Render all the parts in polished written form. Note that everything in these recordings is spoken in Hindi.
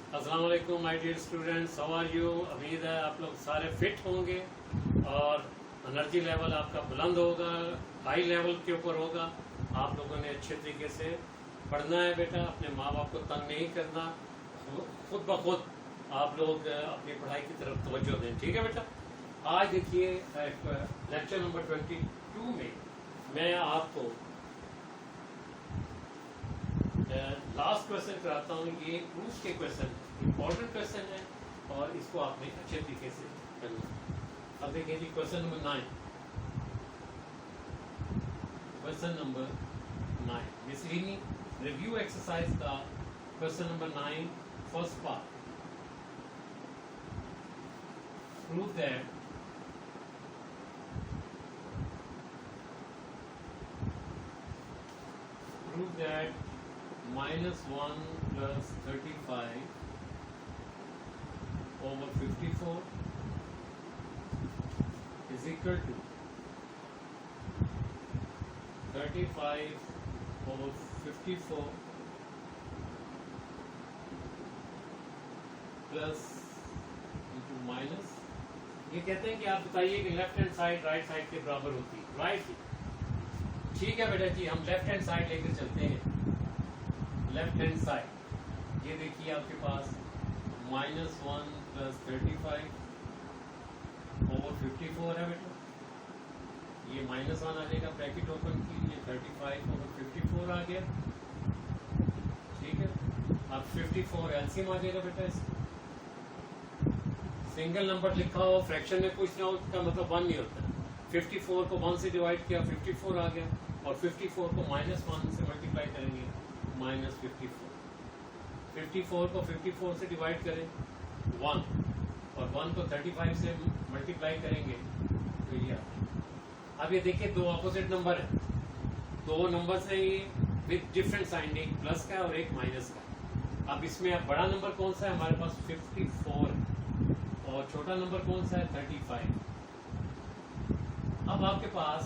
अस्सलाम वालेकुम my dear students, how are you. उम्मीद है आप लोग सारे फिट होंगे और एनर्जी लेवल आपका बुलंद होगा, हाई लेवल के ऊपर होगा। आप लोगों ने अच्छे तरीके से पढ़ना है बेटा, अपने माँ बाप को तंग नहीं करना, खुद ब खुद आप लोग अपनी पढ़ाई की तरफ तवज्जो दें, ठीक है बेटा। आज देखिए लेक्चर नंबर 22 में मैं आपको लास्ट क्वेश्चन कराता हूँ। ये प्रूफ के क्वेश्चन इंपॉर्टेंट क्वेश्चन है और इसको आपने अच्छे तरीके से करना। अब देखिए जी question number 9। Question number 9 miscellaneous review exercise का question number 9 first part. Prove that -1 plus 35 over 54 is equal to 35 over 54 plus into minus. ये कहते हैं कि आप बताइए कि left hand side right side के बराबर होती है, राइट। ठीक है बेटा जी, हम लेफ्ट हैंड साइड लेकर चलते हैं। लेफ्ट हैंड साइड ये देखिए आपके पास -1 plus 35 over 54 है बेटा। ये -1 आ जाएगा, ब्रैकेट ओपन कीजिए, 35 over 54 आ गया, ठीक है। अब 54 एलसीएम आ जाएगा बेटा। इसका सिंगल नंबर लिखा हो, फ्रैक्शन में कुछ ना हो, उसका मतलब 1 नहीं होता। 54 को 1 से डिवाइड किया, 54 आ गया, और 54 को -1 से मल्टीप्लाई करेंगे, -54। 54 को 54 से डिवाइड करें 1, और 1 को 35 से मल्टीप्लाई करेंगे तो ये। अब ये देखिए दो ऑपोजिट नंबर है, दो नंबर से ये विद डिफरेंट साइन, एक प्लस का और एक माइनस का। अब इसमें अब बड़ा नंबर कौन सा है, हमारे पास 54 है, और छोटा नंबर कौन सा है, 35। अब आपके पास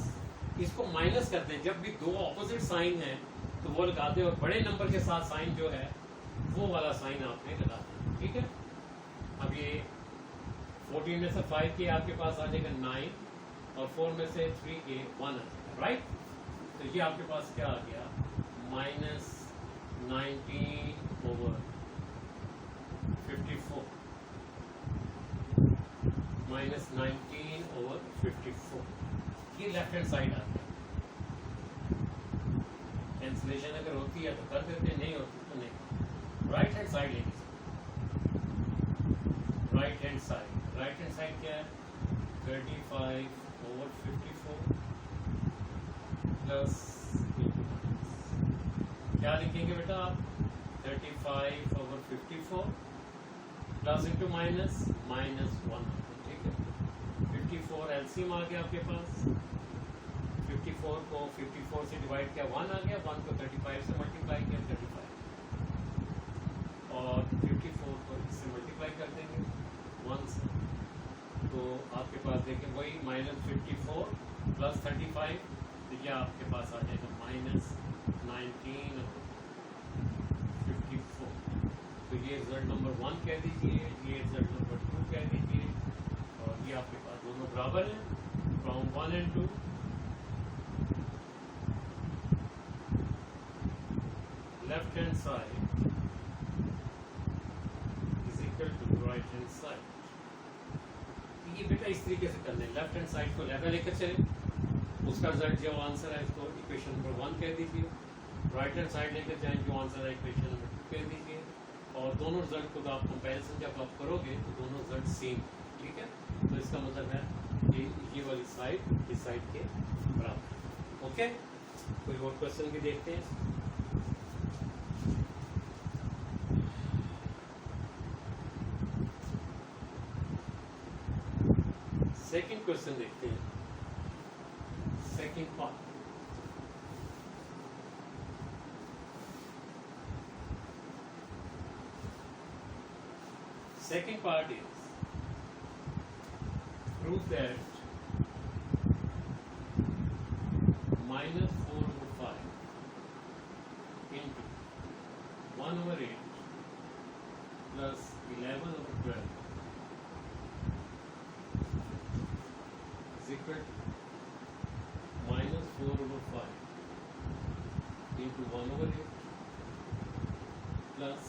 इसको माइनस करते हैं, जब भी दो ऑपोजिट साइन है तो वो लगाते हैं, और बड़े नंबर के साथ साइन जो है वो वाला साइन आपने लगाते हैं, ठीक है। अब ये 14 में से 5 के आपके पास आ जाएगा 9, और 4 में से 3 के 1 आ जाएगा, राइट। तो ये आपके पास क्या आ गया, -19 over 54, -19 over 54। ये लेफ्ट हैंड साइड आ गया। कैंसिलेशन अगर होती है तो कर देते, नहीं होती तो नहीं। राइट हैंड साइड लेंगे, right hand side. Right hand side क्या है, 35 over 54 प्लस क्या लिखेंगे बेटा आप, 35 over 54 प्लस इंटू माइनस -1, ठीक है। 54 एलसीएम आ गया आपके पास, 54 को 54 से डिवाइड किया 1 आ गया, 1 को 35 से मल्टीप्लाई किया 35, और 54 को इससे मल्टीप्लाई कर देंगे 1 से, तो आपके पास देखें वही -54 प्लस 35, तो यह आपके पास आ जाएगा -19 54। तो ये रिजल्ट नंबर 1 कह दीजिए, ये रिजल्ट नंबर 2 कह दीजिए, और ये आपके पास दोनों बराबर हैं, from 1 and 2। Left hand side is equal to right hand side. ये बेटा इस तरीके से कर लें, लेफ्ट हैंड साइड को लहदा लेकर चले, उसका रिजल्ट जो आंसर है इसको इक्वेशन नंबर 1 कह दीजिए, राइट हैंड साइड लेकर जाएं, जो आंसर है इक्वेशन नंबर 2 कह दीजिए, और दोनों रिजल्ट को आप कंपैरिजन जब आप करोगे तो दोनों रिजल्ट सेम, ठीक है। तो इसका मतलब है कि ये वाली साइड इस साइड के बराबर, ओके। कोई और क्वेश्चन भी देखते हैं। सेकंड क्वेश्चन देखते हैं, second part. Second part is prove that -4 over 5 into 1/8 plus 11 over 12 is equal to minus 4 over 5 into 1 over 8 plus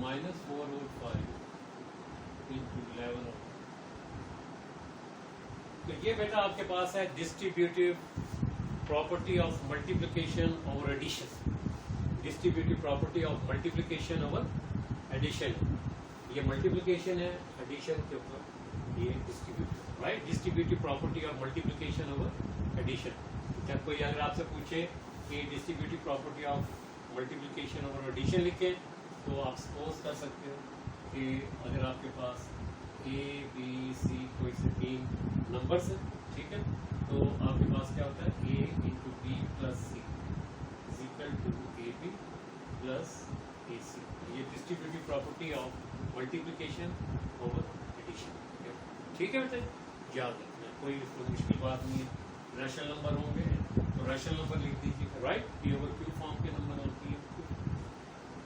minus 4 over 5 into 11 over। तो ये बेटा आपके पास है distributive property of multiplication over addition. Distributive property of multiplication over addition, ये मल्टीप्लिकेशन है, एडिशन के ऊपर ये distributive, right. Distributive property of multiplication over addition. जब कोई अगर आपसे पूछे कि distributive property of multiplication over addition लिखें तो आप सपोज कर सकते हो कि अगर आपके पास ए बी सी कोई से 3 नंबर्स हैं, ठीक है, तो आपके पास क्या होता है A into B plus C is equal to A B plus A C. ये distributive property of multiplication over addition, ठीक है बेटा, याद रखना, कोई इसको मुश्किल बात नहीं है। रैशनल नंबर होंगे तो रैशनल नंबर लिख दीजिए, right, P over Q form के नंबर और पी ओवर क्यू।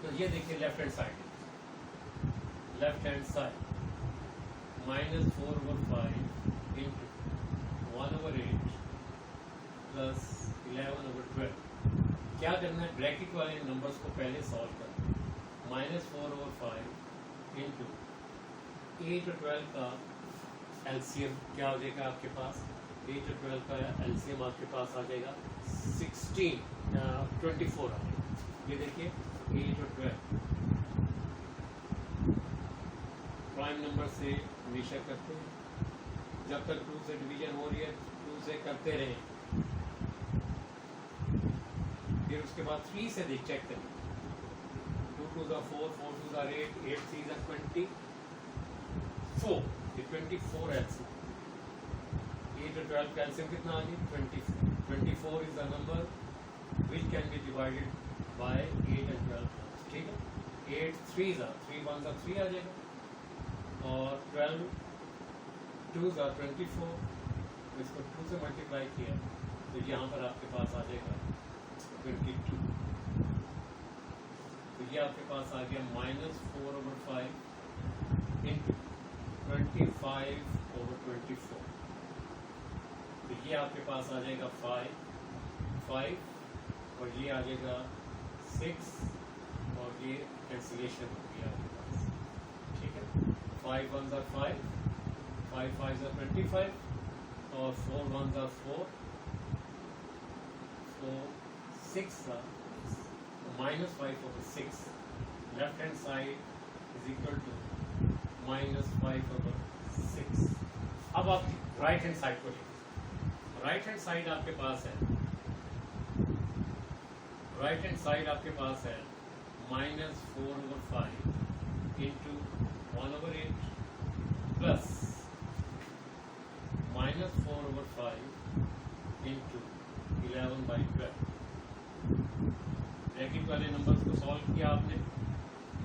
तो ये देखिए left hand side minus 4 over 5 into 1 over 8 plus 11 over 12। क्या करना है, ब्रैकेट वाले नंबर्स को पहले सॉल्व करना। minus 4 over 5 into 8 और 12 का एलसीएम क्या हो जाएगा आपके पास, 8 और 12 का एलसीएम आपके पास आ जाएगा 24 आ जाएगा। ये देखिए 8 और 12 प्राइम नंबर से हमेशा करते हैं, जब तक 2 से डिवीजन हो रही है 2 से करते रहें, फिर उसके बाद 3 से देख चेक करें। 2 2 are 4, 4 2 are 8, 8 3 are 24, ये 24 एलसीएम। 8 और 12 का एलसीएम कितना आ गया 24। 24 is the number which can be divided by 8 and 12, ठीक है। 8 3s are 3 1s are 3 आ जाएगा, और 12 2s are 24, इसको 2 से मल्टीप्लाई किया तो यहाँ पर आपके पास आ जाएगा 22। तो ये आपके पास आ गया minus 4 over 5 into 25 over 24। तो ये आपके पास आ जाएगा 5 और ये आ जाएगा 6 और ये कैंसिलेशन हो गया आपके पास, ठीक है। 5 1s are 5, 5 5s are 25 और 4 1s are 4, 6 are minus 5 over 6। Left hand side is equal to minus 5 over 6। अब आप राइट हैंड साइड को लिखिए। राइट हैंड साइड आपके पास है, राइट हैंड साइड आपके पास है minus 4 over 5 into 1 over 8 plus minus 4 over 5 into 11 by 12। Bracket वाले नंबर्स को सॉल्व किया आपने,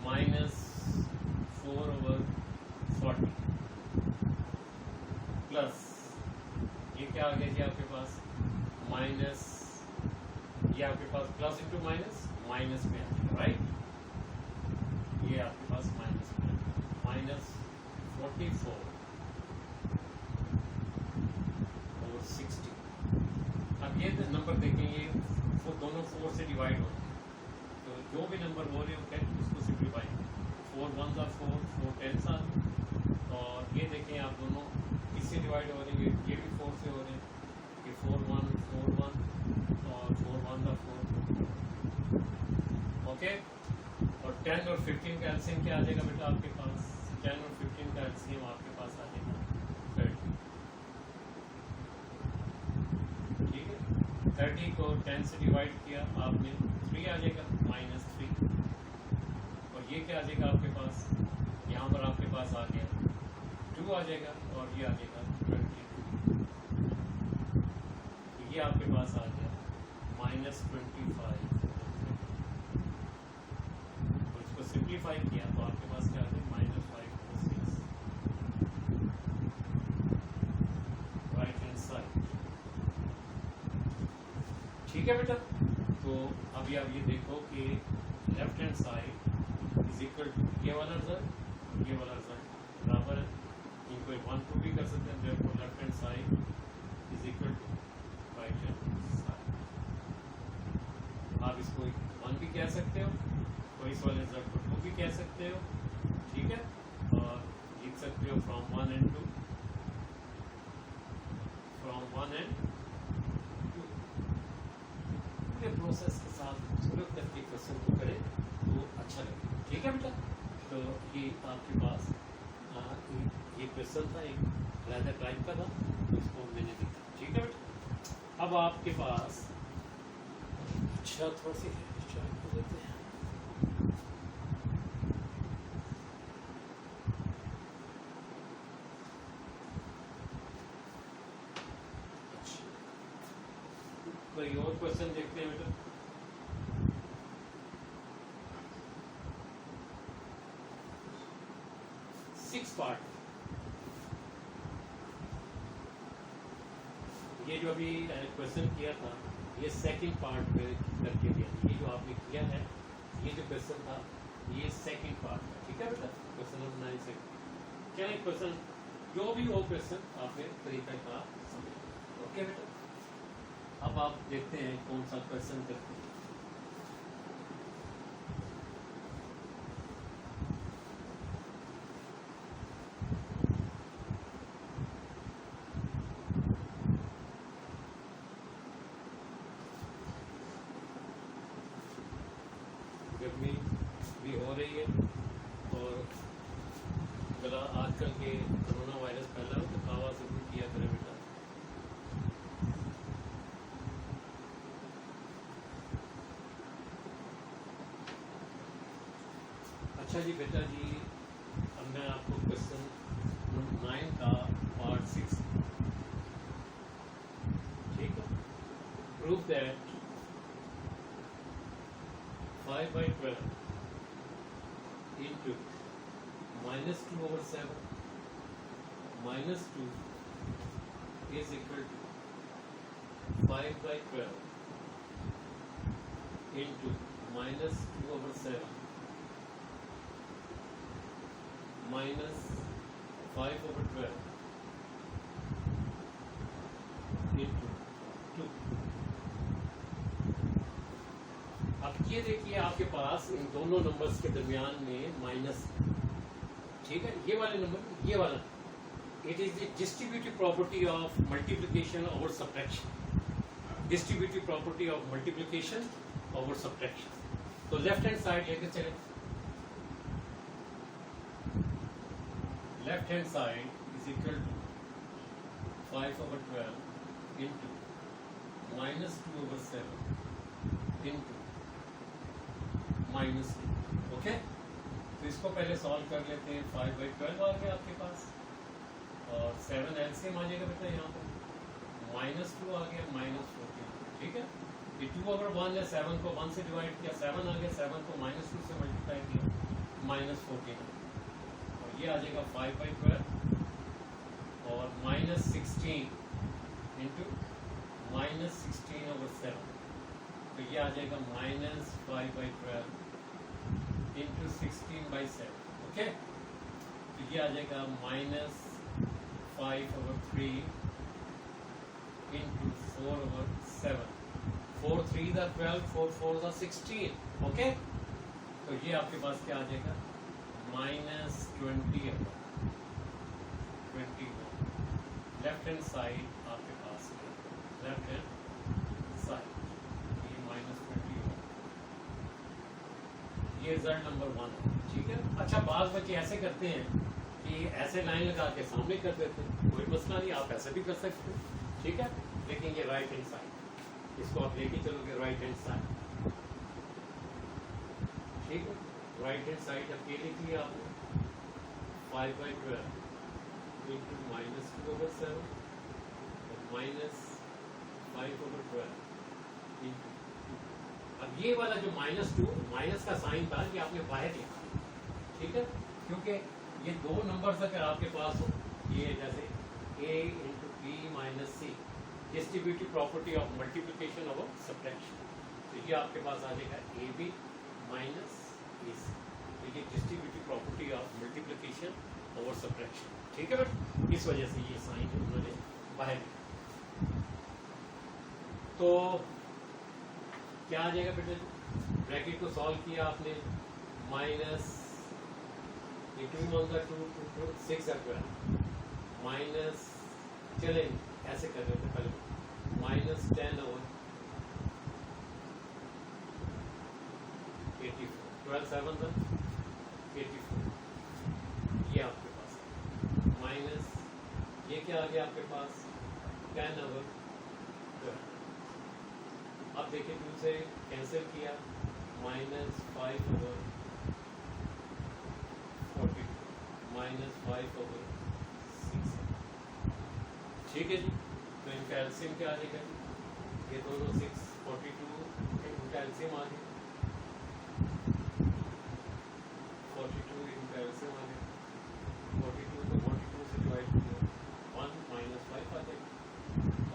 minus 4 over 40 प्लस ये क्या आ गया जी आपके पास माइनस, ये आपके पास प्लस इंटू माइनस माइनस में आ जाएगा, राइट। ये आपके पास माइनस में माइनस 44 और 60। अब ये नंबर देखें, ये दोनों 4 से डिवाइड होते हैं, तो जो भी नंबर हो रहे होते हैं उसको simplify 4 1s are 4, 4 10s are, और ये देखें आप दोनों किससे डिवाइड हो रहे हैं, ये भी 4 से हो रहे हैं, ये 4 1 4 1 और 4 1s are 4, ओके। और 10 और 15 का एलसीएम क्या आ जाएगा बेटा आपके पास, 10 और 15 का एलसीएम आपके पास आ जाएगा 30, ठीक है। 30 को 10 से डिवाइड किया आपने 3 आ जाएगा -3, और ये क्या आ जाएगा आपके पास, यहाँ पर आपके पास आ गया 2 आ जाएगा और ये आ जाएगा 22। ये आपके पास आ गया -25, और इसको सिंप्लीफाई किया तो आपके पास क्या आ गया -5 over 6 राइट हैंड साइड, ठीक है बेटा। तो तो अभी आप ये देखो कि left hand side is equal to ये वाला रिजल्ट, ये वाला रिजल्ट बराबर है, इनको 1 2 भी कर सकते हैं। देखो left hand side is equal to right hand side, आप इसको 1 भी कह सकते हो और इस वाले रिजल्ट को 2 भी कह सकते हो, ठीक है। और लिख सकते हो फ्रॉम 1 and 2, फ्रॉम 1 and 2। पूरे प्रोसेस के साथ पूरे तक के क्वेश्चन को करें तो अच्छा लगे, ठीक है बेटा। तो ये आपके पास ये क्वेश्चन था, एक अलग टाइप का था, तो इसको मैंने लिखा, ठीक है बेटा। अब आपके पास अच्छा थोड़ी सी चाय को देते हैं। कोई और क्वेश्चन देखते हैं बेटा। सिक्स पार्ट, ये जो अभी क्वेश्चन किया था ये सेकंड पार्ट में करके दिया। ये जो आपने किया है, ये जो क्वेश्चन था ये सेकंड पार्ट है, ठीक है बेटा। क्वेश्चन नंबर 9 से क्या है क्वेश्चन, जो भी हो क्वेश्चन आपने तरीका का समझ, ओके बेटा। अब आप देखते हैं कौन सा क्वेश्चन करते हैं। गर्मी भी हो रही है और गला आजकल के कोरोना वायरस फैला है, तो हवा से भी किया करें बेटा। अच्छा जी बेटा जी, अब मैं आपको क्वेश्चन नंबर 9 का पार्ट 6, ठीक है। Prove that 5/12 into -2/7 -2 is equal to 5/12 into -2/7 minus 5/12 into 2। अब ये देखिए आपके पास इन दोनों नंबर्स के दरमियान में माइनस, ठीक है। ये वाले नंबर, ये वाला, it is the distributive property of multiplication over subtraction, distributive property of multiplication over subtraction. तो लेफ्ट हैंड साइड लेकर चले, left hand side is equal to 5/12 into -2/7 into -2, okay. तो इसको पहले सॉल्व कर लेते हैं। 5/12 आ गया आपके पास और 7 एलसीएम आ जाएगा बेटा यहाँ पर, -2 आ गया -14, ठीक है। ये 2/1 है, 7 को 1 से डिवाइड किया, 7 आ गया, 7 को -2 से मल्टीप्लाई किया, -14, और ये आ जाएगा 5/12 और -16 इंटू -16/7, तो ये आ जाएगा -5/12 इंटू 16/7, ओके। तो ये आ जाएगा -5/3 इंटू 4/7, 4 3 12, 4 4 16, ओके। तो ये आपके पास क्या आ जाएगा -20/21। लेफ्ट हैंड साइड आपके पास है, लेफ्ट हैंड साइड ये -20, ये रिजल्ट नंबर 1 है, ठीक है। अच्छा, बाज बच्चे ऐसे करते हैं कि ऐसे लाइन लगा के सामने कर देते हैं, कोई मसला नहीं, आप ऐसे भी कर सकते हैं, ठीक है। लेकिन ये राइट हैंड साइड, इसको आप लेके चलोगे राइट हैंड साइड, ठीक है। राइट हैंड साइड अब ये लिख लिया आपने 5/12 into -2/7 -5/12 into 2। अब ये वाला जो -2 माइनस का साइन था ये आपने बाहर लिखा, ठीक है, क्योंकि ये दो नंबर्स अगर आपके पास हो, ये जैसे a into b minus c, distributive property of multiplication और सब्ट्रैक्शन, तो ये आपके पास आ जाएगा A B minus A C, ये डिस्ट्रीब्यूटिव प्रॉपर्टी ऑफ मल्टीप्लिकेशन और सब्ट्रैक्शन, ठीक है बेटा। इस वजह से ये साइन उन्होंने बाहर किया। तो क्या आ जाएगा बेटा, ब्रैकेट को सॉल्व किया आपने, माइनस ये 2 × 2 6 माइनस, चले ऐसे कर रहे थे पहले, माइनस 10/84, 12 7 84, ये आपके पास माइनस, ये क्या आ गया आपके पास 10/12। अब देखिए 2 से कैंसिल किया, माइनस 5/42 माइनस 5/6, ठीक है जी। तो इनका एलसीएम क्या आ जाएगा, ये दोनों 6 42 इनका एलसीएम आ गया, 42 इनका एलसीएम आ गया, 42 को 42 से डिवाइड किया 1 माइनस 5 आ जाएगा,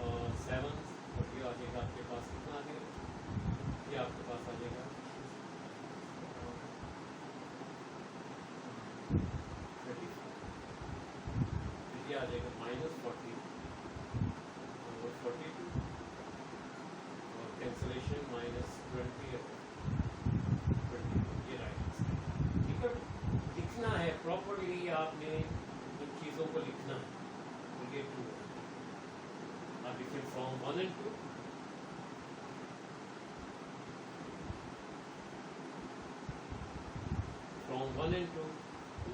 और 7 और ये आ जाएगा आपके पास कितना आ जाएगा, ये आपके पास आ जाएगा 30, ये आ जाएगा माइनस 40 और 42 और कैंसलेशन माइनस 20 और 20, ये राइट आंसर, ठीक है। लिखना है प्रॉपरली, आपने इन चीज़ों को लिखना है। ये 2 अब लिखिए from 1 and 2, from 1 and 2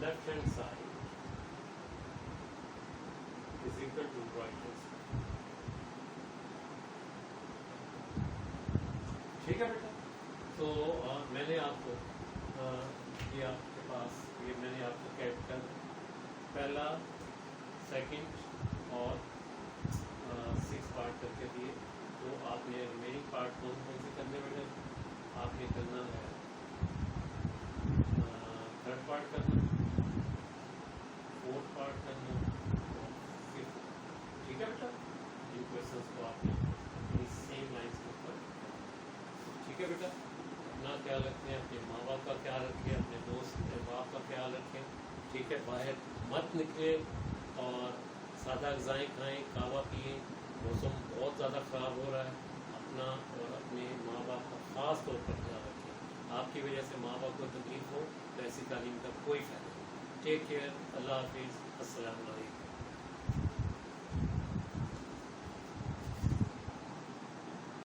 left hand side is equal to right hand side, ठीक है बेटा। तो मैंने आपको ये आपके पास, ये मैंने आपको कैपिटल पहला, सेकंड और 6 पार्ट करके दिए। तो आपने रिमेनिंग पार्ट कौन कौन से करने बेटे, आपने करना है थर्ड पार्ट करना, फोर्थ पार्ट करना, फिफ्थ, ठीक है बेटा। इन क्वेश्चंस को आपने सेम लाइंस के ऊपर, ठीक है बेटा। अपना ख्याल रखें, अपने माँ बाप का ख्याल रखें, अपने दोस्त बाप का ख्याल रखें, ठीक है। बाहर मत निकले और सादा ग़िज़ाएँ खाएँ, कहवा पिए, मौसम बहुत ज़्यादा ख़राब हो रहा है। अपना और अपने माँ बाप का ख़ास तौर पर ख्याल रखें। आपकी वजह से माँ बाप को तकलीफ हो तो ऐसी तालीम का कोई फ़ायदा नहीं। टेक केयर, अल्लाह हाफिज़, अस्सलाम वालेकुम।